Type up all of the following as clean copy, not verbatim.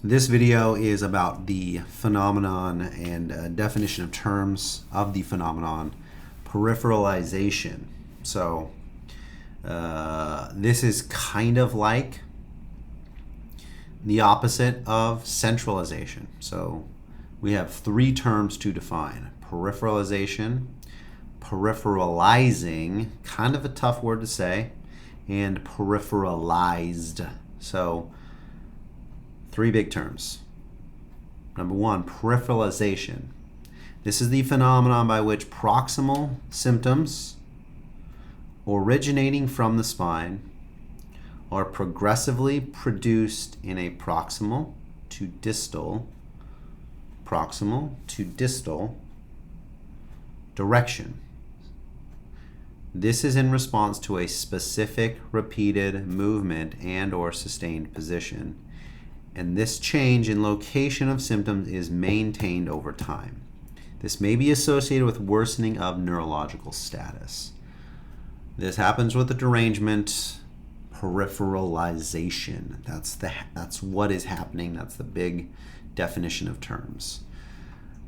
This video is about the phenomenon and definition of terms of the phenomenon peripheralization. So this is kind of like the opposite of centralization. So we have three terms to define: peripheralization, peripheralizing, kind of a tough word to say, and peripheralized. So three big terms. Number one, peripheralization. This is the phenomenon by which proximal symptoms originating from the spine are progressively produced in a proximal to distal direction. This is in response to a specific repeated movement and or sustained position, and this change in location of symptoms is maintained over time. This may be associated with worsening of neurological status. This happens with the derangement peripheralization. That's what is happening. That's the big definition of terms.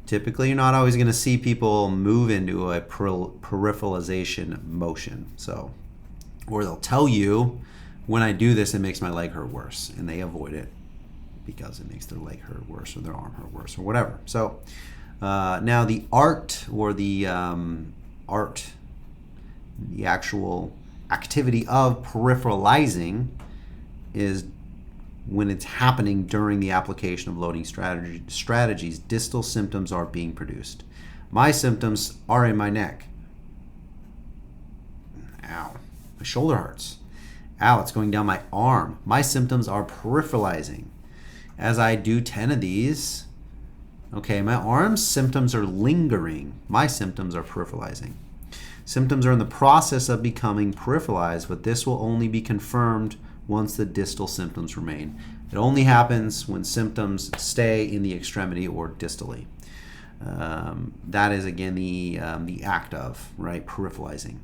Typically, you're not always going to see people move into a peripheralization motion. So, or they'll tell you, when I do this, it makes my leg hurt worse, and they avoid it because it makes their leg hurt worse or their arm hurt worse or whatever. So now the art or the actual activity of peripheralizing is when it's happening during the application of loading strategies, distal symptoms are being produced. My symptoms are in my neck. Ow, my shoulder hurts. Ow, it's going down my arm. My symptoms are peripheralizing. As I do 10 of these, okay, my arm's symptoms are lingering. My symptoms are peripheralizing. Symptoms are in the process of becoming peripheralized, but this will only be confirmed once the distal symptoms remain. It only happens when symptoms stay in the extremity or distally. That is, again, the act of, right, peripheralizing.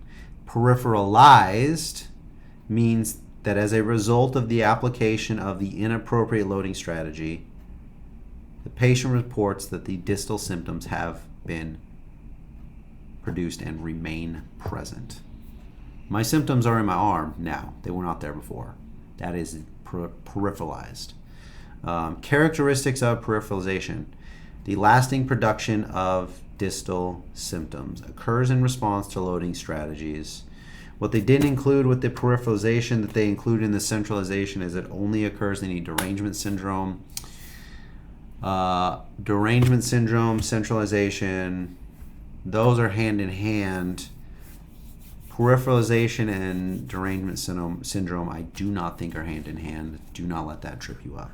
Peripheralized means that as a result of the application of the inappropriate loading strategy, the patient reports that the distal symptoms have been produced and remain present. My symptoms are in my arm now. They were not there before. That is peripheralized. Characteristics of peripheralization. The lasting production of distal symptoms occurs in response to loading strategies. What they didn't include with the peripheralization that they include in the centralization is it only occurs in a derangement syndrome. Derangement syndrome, centralization, those are hand in hand. Peripheralization and derangement syndrome, I do not think are hand in hand. Do not let that trip you up.